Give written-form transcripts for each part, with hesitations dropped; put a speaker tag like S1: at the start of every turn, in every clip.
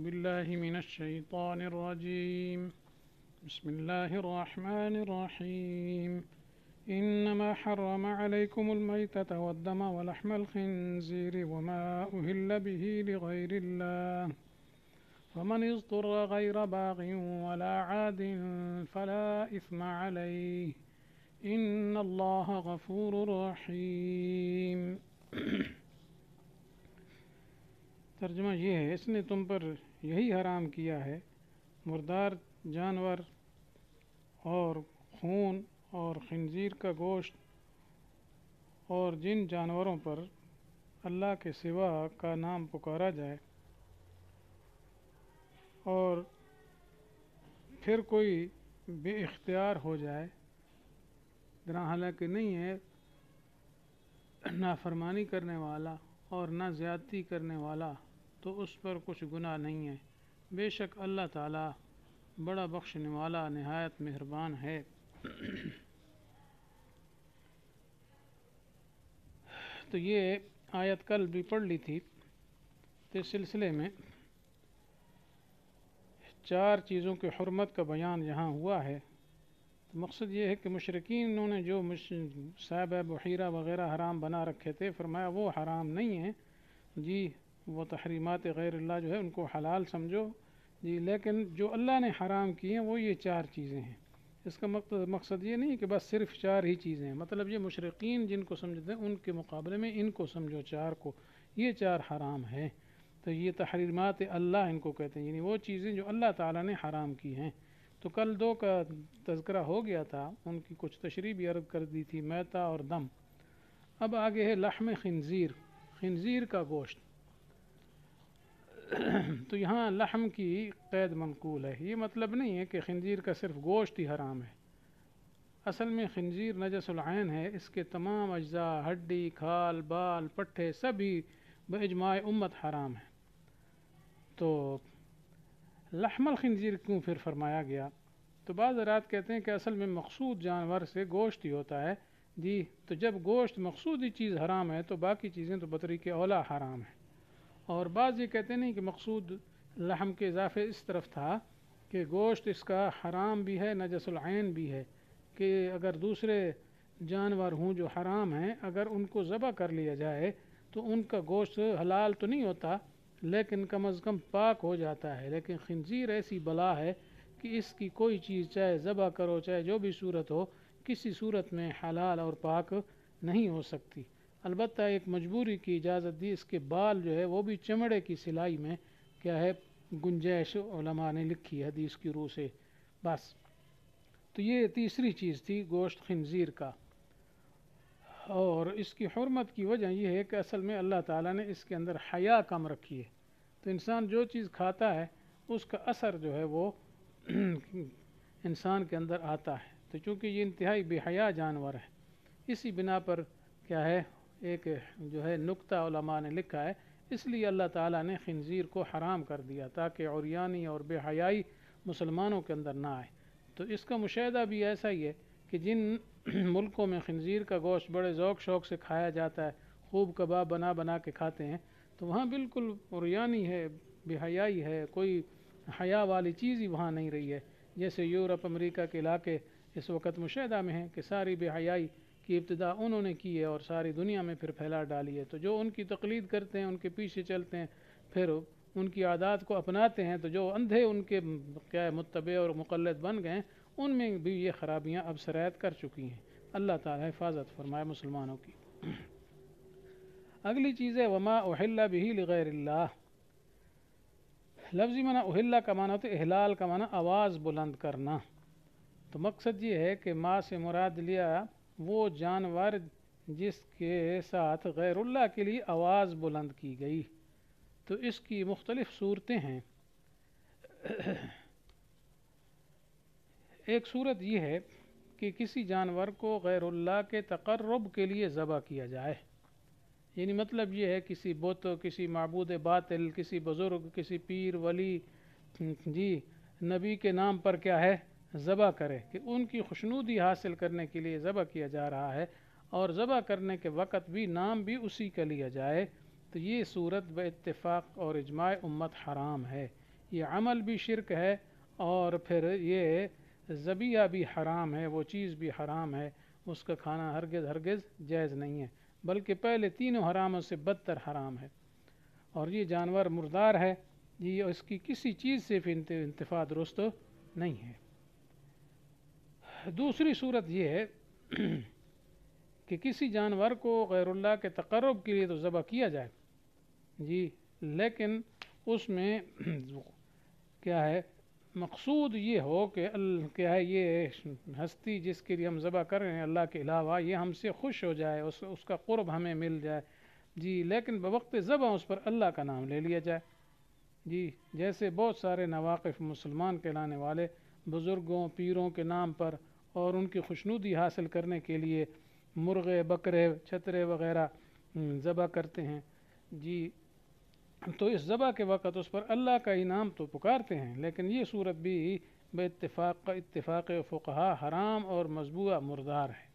S1: بالله من الشيطان الرجيم. بسم الله الرحمن الرحيم. إنما حرم عليكم الميتة والدم ولحم الخنزير وما أهل به لغير الله فمن اضطر غير باغ ولا عاد فلا إثم عليه إن الله غفور رحيم. ترجمہ یہ ہے، اس نے تم پر یہی حرام کیا ہے، مردار جانور اور خون اور خنزیر کا گوشت اور جن جانوروں پر اللہ کے سوا کا نام پکارا جائے اور پھر کوئی بے اختیار ہو جائے، گناہ حالانکہ نہیں ہے، نافرمانی کرنے والا اور نہ زیادتی کرنے والا، تو اس پر کچھ گناہ نہیں ہے، بے شک اللہ تعالیٰ بڑا بخشنے والا نہایت مہربان ہے۔ تو یہ آیت کل بھی پڑھ لی تھی، تو اس سلسلے میں 4 چیزوں کی حرمت کا بیان یہاں ہوا ہے۔ تو مقصد یہ ہے کہ مشرکین انہوں نے جو صاحب بحیرہ وغیرہ حرام بنا رکھے تھے، فرمایا وہ حرام نہیں ہیں جی، وہ تحریمات غیر اللہ جو ہے ان کو حلال سمجھو جی، لیکن جو اللہ نے حرام کی ہیں وہ یہ 4 چیزیں ہیں۔ اس کا مقصد یہ نہیں کہ بس صرف 4 ہی چیزیں ہیں، مطلب یہ مشرکین جن کو سمجھتے ہیں ان کے مقابلے میں ان کو سمجھو 4 کو، یہ 4 حرام ہیں۔ تو یہ تحریمات اللہ ان کو کہتے ہیں، یعنی وہ چیزیں جو اللہ تعالیٰ نے حرام کی ہیں۔ تو کل 2 کا تذکرہ ہو گیا تھا، ان کی کچھ تشریح بھی عرض کر دی تھی، میتہ اور دم۔ اب آگے ہے لحم خنزیر، خنزیر کا گوشت۔ تو یہاں لحم کی قید منقول ہے، یہ مطلب نہیں ہے کہ خنزیر کا صرف گوشت ہی حرام ہے، اصل میں خنزیر نجس العین ہے، اس کے تمام اجزاء، ہڈی، کھال، بال، پٹھے سبھی باجماع امت حرام ہیں۔ تو لحم الخنزیر کیوں پھر فرمایا گیا؟ تو بعض حضرات کہتے ہیں کہ اصل میں مقصود جانور سے گوشت ہی ہوتا ہے جی، تو جب گوشت مقصودی چیز حرام ہے تو باقی چیزیں تو بطریق اولا حرام ہیں۔ اور بعض یہ کہتے نہیں کہ مقصود لحم کے اضافے اس طرف تھا کہ گوشت اس کا حرام بھی ہے، نجس العین بھی ہے، کہ اگر دوسرے جانور ہوں جو حرام ہیں، اگر ان کو ذبح کر لیا جائے تو ان کا گوشت حلال تو نہیں ہوتا لیکن کم از کم پاک ہو جاتا ہے۔ لیکن خنزیر ایسی بلا ہے کہ اس کی کوئی چیز چاہے ذبح کرو چاہے جو بھی صورت ہو، کسی صورت میں حلال اور پاک نہیں ہو سکتی۔ البتہ ایک مجبوری کی اجازت دی، اس کے بال جو ہے وہ بھی چمڑے کی سلائی میں کیا ہے گنجائش علماء نے لکھی حدیث کی روح سے، بس۔ تو یہ تیسری چیز تھی گوشت خنزیر کا، اور اس کی حرمت کی وجہ یہ ہے کہ اصل میں اللہ تعالیٰ نے اس کے اندر حیا کم رکھی ہے۔ تو انسان جو چیز کھاتا ہے اس کا اثر جو ہے وہ انسان کے اندر آتا ہے، تو چونکہ یہ انتہائی بے حیا جانور ہے، اسی بنا پر کیا ہے ایک جو ہے نکتہ علماء نے لکھا ہے، اس لیے اللہ تعالیٰ نے خنزیر کو حرام کر دیا تاکہ عریانی اور بے حیائی مسلمانوں کے اندر نہ آئے۔ تو اس کا مشاہدہ بھی ایسا ہی ہے کہ جن ملکوں میں خنزیر کا گوشت بڑے ذوق شوق سے کھایا جاتا ہے، خوب کباب بنا بنا کے کھاتے ہیں، تو وہاں بالکل عریانی ہے، بے حیائی ہے، کوئی حیا والی چیز ہی وہاں نہیں رہی ہے۔ جیسے یورپ امریکہ کے علاقے اس وقت مشاہدہ میں ہیں کہ ساری بے حیائی کی ابتدا انہوں نے کی ہے اور ساری دنیا میں پھر پھیلا ڈالی ہے۔ تو جو ان کی تقلید کرتے ہیں، ان کے پیچھے چلتے ہیں، پھر ان کی عادات کو اپناتے ہیں، تو جو اندھے ان کے کیا ہے متبع اور مقلد بن گئے، ان میں بھی یہ خرابیاں اب سرایت کر چکی ہیں۔ اللہ تعالیٰ حفاظت فرمائے مسلمانوں کی۔ اگلی چیز ہے وما احل بہ لغیر اللہ۔ لفظی معنی احلہ کا معنی ہوتا ہے احلال کا معنی آواز بلند کرنا۔ تو مقصد یہ ہے کہ ما سے مراد لیا وہ جانور جس کے ساتھ غیر اللہ کے لیے آواز بلند کی گئی۔ تو اس کی مختلف صورتیں ہیں۔ ایک صورت یہ ہے کہ کسی جانور کو غیر اللہ کے تقرب کے لیے ذبح کیا جائے، یعنی مطلب یہ ہے کسی بت، کسی معبود باطل، کسی بزرگ، کسی پیر ولی جی نبی کے نام پر کیا ہے ذبح کرے، کہ ان کی خوشنودی حاصل کرنے کے لیے ذبح کیا جا رہا ہے، اور ذبح کرنے کے وقت بھی نام بھی اسی کا لیا جائے، تو یہ صورت بے اتفاق اور اجماع امت حرام ہے۔ یہ عمل بھی شرک ہے اور پھر یہ ذبیحہ بھی حرام ہے، وہ چیز بھی حرام ہے، اس کا کھانا ہرگز جائز نہیں ہے، بلکہ پہلے تینوں حراموں سے بدتر حرام ہے۔ اور یہ جانور مردار ہے، یہ اس کی کسی چیز سے بھی انتفاع درست نہیں ہے۔ دوسری صورت یہ ہے کہ کسی جانور کو غیر اللہ کے تقرب کے لیے تو ذبح کیا جائے جی، لیکن اس میں کیا ہے مقصود یہ ہو کہ کیا ہے یہ ہستی جس کے لیے ہم ذبح کر رہے ہیں اللہ کے علاوہ، یہ ہم سے خوش ہو جائے، اس کا قرب ہمیں مل جائے جی، لیکن بوقت ذبح اس پر اللہ کا نام لے لیا جائے جی، جیسے بہت سارے نواقف مسلمان کہلانے والے بزرگوں پیروں کے نام پر اور ان کی خوشنودی حاصل کرنے کے لیے مرغے بکرے چھترے وغیرہ ذبح کرتے ہیں جی، تو اس ذبح کے وقت اس پر اللہ کا ہی نام تو پکارتے ہیں، لیکن یہ صورت بھی اتفاق فقہا حرام اور مذبوح مردار ہے۔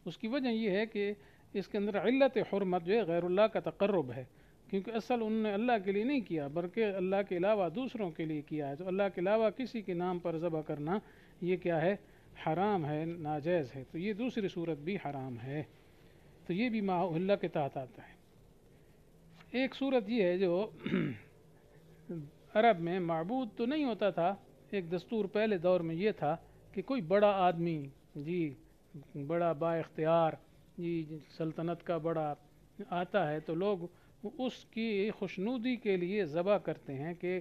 S1: اس کی وجہ یہ ہے کہ اس کے اندر علت حرمت جو ہے غیر اللہ کا تقرب ہے، کیونکہ اصل انہوں نے اللہ کے لیے نہیں کیا بلکہ اللہ کے علاوہ دوسروں کے لیے کیا ہے، تو اللہ کے علاوہ کسی کے نام پر ذبح کرنا یہ کیا ہے حرام ہے، ناجائز ہے، تو یہ دوسری صورت بھی حرام ہے، تو یہ بھی ما احل کے تحت آتا ہے۔ ایک صورت یہ ہے جو عرب میں معبود تو نہیں ہوتا تھا، ایک دستور پہلے دور میں یہ تھا کہ کوئی بڑا آدمی جی، بڑا با اختیار جی، سلطنت کا بڑا آتا ہے تو لوگ اس کی خوشنودی کے لیے ذبح کرتے ہیں، کہ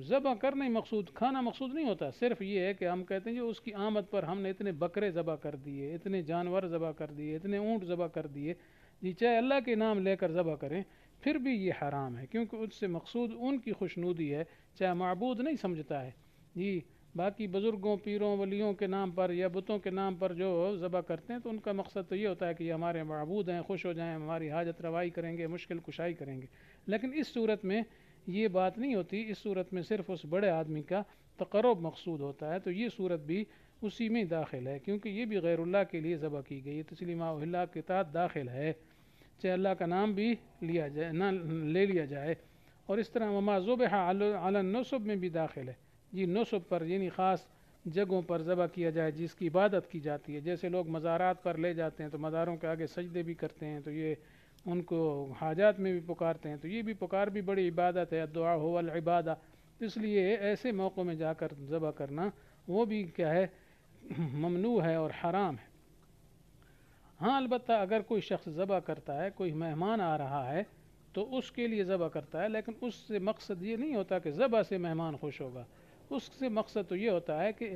S1: ذبح کرنا ہی مقصود، کھانا مقصود نہیں ہوتا، صرف یہ ہے کہ ہم کہتے ہیں جو اس کی آمد پر ہم نے اتنے بکرے ذبح کر دیے، اتنے جانور ذبح کر دیے، اتنے اونٹ ذبح کر دیے جی، چاہے اللہ کے نام لے کر ذبح کریں پھر بھی یہ حرام ہے، کیونکہ اس سے مقصود ان کی خوشنودی ہے، چاہے معبود نہیں سمجھتا ہے جی۔ باقی بزرگوں پیروں ولیوں کے نام پر یا بتوں کے نام پر جو ذبح کرتے ہیں تو ان کا مقصد تو یہ ہوتا ہے کہ یہ ہمارے معبود ہیں، خوش ہو جائیں، ہماری حاجت روائی کریں گے، مشکل کشائی کریں گے، لیکن اس صورت میں یہ بات نہیں ہوتی، اس صورت میں صرف اس بڑے آدمی کا تقرب مقصود ہوتا ہے، تو یہ صورت بھی اسی میں داخل ہے، کیونکہ یہ بھی غیر اللہ کے لیے ذبح کی گئی ہے، اس لیے ما احل کے تحت داخل ہے، چاہے اللہ کا نام بھی لیا جائے نہ لے لیا جائے۔ اور اس طرح وما ذبح علی النصب میں بھی داخل ہے جی، نصب پر یعنی خاص جگہوں پر ذبح کیا جائے جس کی عبادت کی جاتی ہے، جیسے لوگ مزارات پر لے جاتے ہیں تو مزاروں کے آگے سجدے بھی کرتے ہیں، تو یہ ان کو حاجات میں بھی پکارتے ہیں، تو یہ بھی پکار بھی بڑی عبادت ہے، دعا ہو العبادہ، اس لیے ایسے موقعوں میں جا کر ذبح کرنا وہ بھی کیا ہے ممنوع ہے اور حرام ہے۔ ہاں البتہ اگر کوئی شخص ذبح کرتا ہے، کوئی مہمان آ رہا ہے تو اس کے لیے ذبح کرتا ہے، لیکن اس سے مقصد یہ نہیں ہوتا کہ ذبح سے مہمان خوش ہوگا، اس سے مقصد تو یہ ہوتا ہے کہ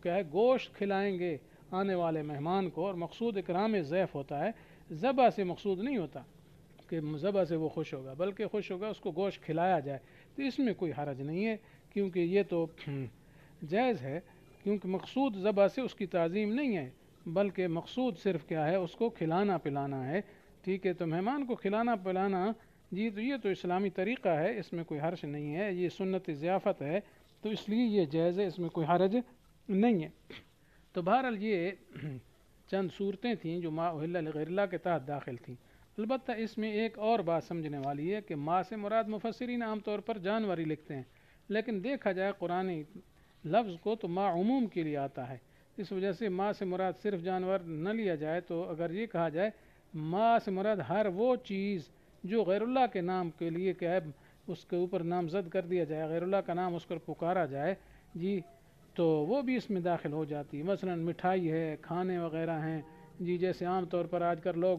S1: کیا ہے گوشت کھلائیں گے آنے والے مہمان کو، اور مقصود اکرام ضیف ہوتا ہے، ذبح سے مقصود نہیں ہوتا کہ ذبح سے وہ خوش ہوگا، بلکہ خوش ہوگا اس کو گوشت کھلایا جائے، تو اس میں کوئی حرج نہیں ہے، کیونکہ یہ تو جائز ہے، کیونکہ مقصود ذبح سے اس کی تعظیم نہیں ہے، بلکہ مقصود صرف کیا ہے اس کو کھلانا پلانا ہے، ٹھیک ہے، تو مہمان کو کھلانا پلانا جی تو یہ تو اسلامی طریقہ ہے، اس میں کوئی حرج نہیں ہے، یہ سنت ضیافت ہے، تو اس لیے یہ جائز ہے، اس میں کوئی حرج نہیں ہے۔ تو بہرحال یہ چند صورتیں تھیں جو ما احل لغیر اللہ کے تحت داخل تھیں۔ البتہ اس میں ایک اور بات سمجھنے والی ہے کہ ما سے مراد مفسرین عام طور پر جانور ہی لکھتے ہیں، لیکن دیکھا جائے قرآنی لفظ کو تو ما عموم کے لیے آتا ہے، اس وجہ سے ما سے مراد صرف جانور نہ لیا جائے، تو اگر یہ کہا جائے ما سے مراد ہر وہ چیز جو غیر اللہ کے نام کے لیے کیا ہے اس کے اوپر نامزد کر دیا جائے، غیر اللہ کا نام اس پر پکارا جائے جی، تو وہ بھی اس میں داخل ہو جاتی ہے، مثلا مٹھائی ہے، کھانے وغیرہ ہیں جی، جیسے عام طور پر آج کل لوگ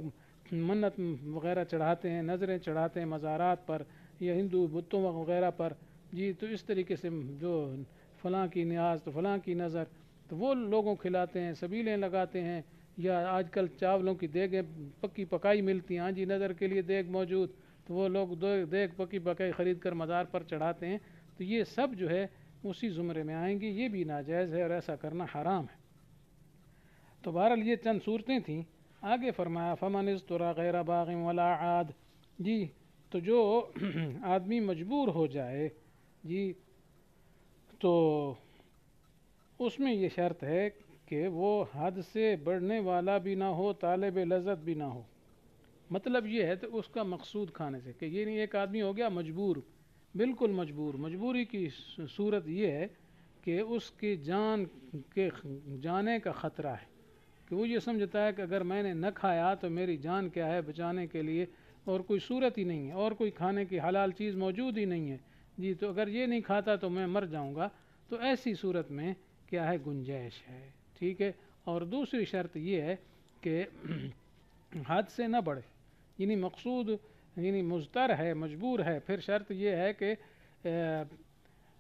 S1: منت وغیرہ چڑھاتے ہیں، نظریں چڑھاتے ہیں مزارات پر یا ہندو بتوں وغیرہ پر جی، تو اس طریقے سے جو فلاں کی نیاز تو فلاں کی نظر، تو وہ لوگوں کھلاتے ہیں، سبیلیں لگاتے ہیں، یا آج کل چاولوں کی دیگیں پکی پکائی ملتی ہیں، ہاں جی نظر کے لیے دیگ موجود، تو وہ لوگ دیگ پکی پکائی خرید کر مزار پر چڑھاتے ہیں، تو یہ سب جو ہے اسی زمرے میں آئیں گے، یہ بھی ناجائز ہے اور ایسا کرنا حرام ہے۔ تو بہرحال یہ چند صورتیں تھیں، آگے فرمایا فمن اضطر غیر باغ ولا عاد جی، تو جو آدمی مجبور ہو جائے جی، تو اس میں یہ شرط ہے کہ وہ حد سے بڑھنے والا بھی نہ ہو، طالب لذت بھی نہ ہو، مطلب یہ ہے تو اس کا مقصود کھانے سے، کہ یہ نہیں ایک آدمی ہو گیا مجبور بالکل مجبور، مجبوری کی صورت یہ ہے کہ اس کی جان کے جانے کا خطرہ ہے، کہ وہ یہ سمجھتا ہے کہ اگر میں نے نہ کھایا تو میری جان کیا ہے بچانے کے لیے اور کوئی صورت ہی نہیں ہے، اور کوئی کھانے کی حلال چیز موجود ہی نہیں ہے، جی تو اگر یہ نہیں کھاتا تو میں مر جاؤں گا، تو ایسی صورت میں کیا ہے گنجائش ہے، ٹھیک ہے۔ اور دوسری شرط یہ ہے کہ حد سے نہ بڑھے، یعنی مقصود یعنی مضطر ہے، مجبور ہے، پھر شرط یہ ہے کہ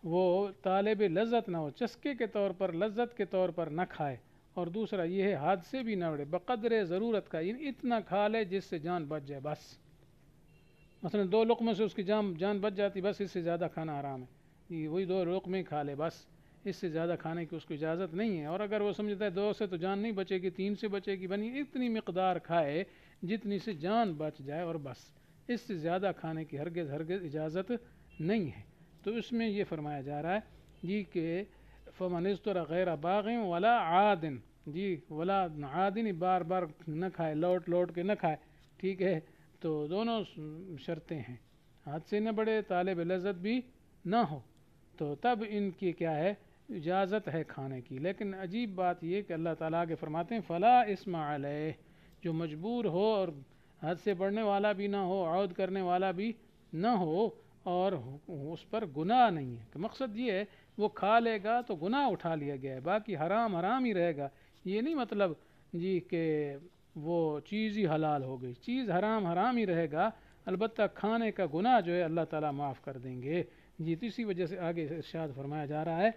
S1: وہ طالب لذت نہ ہو، چسکے کے طور پر، لذت کے طور پر نہ کھائے، اور دوسرا یہ ہے حد سے بھی نہ بڑھے، بقدر ضرورت کا، یعنی اتنا کھا لے جس سے جان بچ جائے بس، مثلا 2 لقموں سے اس کی جان بچ جاتی، بس اس سے زیادہ کھانا حرام ہے، یہ وہی 2 لقمے کھا لے بس، اس سے زیادہ کھانے کی اس کو اجازت نہیں ہے۔ اور اگر وہ سمجھتا ہے 2 سے تو جان نہیں بچے گی، 3 سے بچے گی، بنی اتنی مقدار کھائے جتنی سے جان بچ جائے اور بس، اس سے زیادہ کھانے کی ہرگز ہرگز اجازت نہیں ہے۔ تو اس میں یہ فرمایا جا رہا ہے جی کہ فمن اضطر غیر باغ ولا عاد، جی ولا عاد، بار بار نہ کھائے، لوٹ لوٹ کے نہ کھائے، ٹھیک ہے۔ تو دونوں شرطیں ہیں، حد سے نہ بڑھے، طالب لذت بھی نہ ہو، تو تب ان کی کیا ہے اجازت ہے کھانے کی۔ لیکن عجیب بات یہ کہ اللہ تعالیٰ کے فرماتے ہیں فلا اسم علیہ، جو مجبور ہو اور حد سے بڑھنے والا بھی نہ ہو، عود کرنے والا بھی نہ ہو، اور اس پر گناہ نہیں ہے، کہ مقصد یہ ہے وہ کھا لے گا تو گناہ اٹھا لیا گیا ہے، باقی حرام حرام ہی رہے گا، یہ نہیں مطلب جی کہ وہ چیز ہی حلال ہو گئی، چیز حرام حرام ہی رہے گا، البتہ کھانے کا گناہ جو ہے اللہ تعالیٰ معاف کر دیں گے۔ جی تو اسی وجہ سے آگے ارشاد فرمایا جا رہا ہے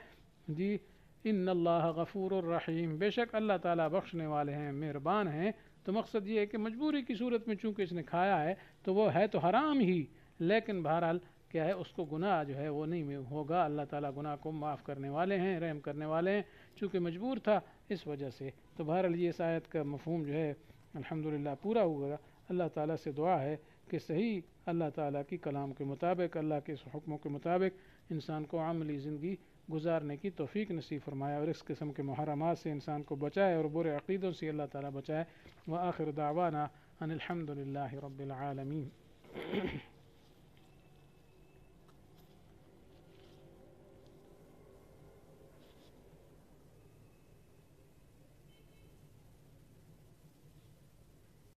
S1: جی ان اللہ غفور الرحیم، بے شک اللہ تعالیٰ بخشنے والے ہیں، مہربان ہیں۔ تو مقصد یہ ہے کہ مجبوری کی صورت میں چونکہ اس نے کھایا ہے تو وہ ہے تو حرام ہی، لیکن بہرحال کیا ہے اس کو گناہ جو ہے وہ نہیں ہوگا، اللہ تعالیٰ گناہ کو معاف کرنے والے ہیں، رحم کرنے والے ہیں، چونکہ مجبور تھا اس وجہ سے۔ تو بہرحال یہ اس آیت کا مفہوم جو ہے الحمدللہ پورا ہوگا۔ اللہ تعالیٰ سے دعا ہے کہ صحیح اللہ تعالیٰ کی کلام کے مطابق، اللہ کے حکموں کے مطابق انسان کو عملی زندگی گزارنے کی توفیق نصیب فرمائے، اور اس قسم کے محرمات سے انسان کو بچائے، اور برے عقیدوں سے اللہ تعالیٰ بچائے۔ وآخر دعوانا ان الحمد للہ رب العالمین۔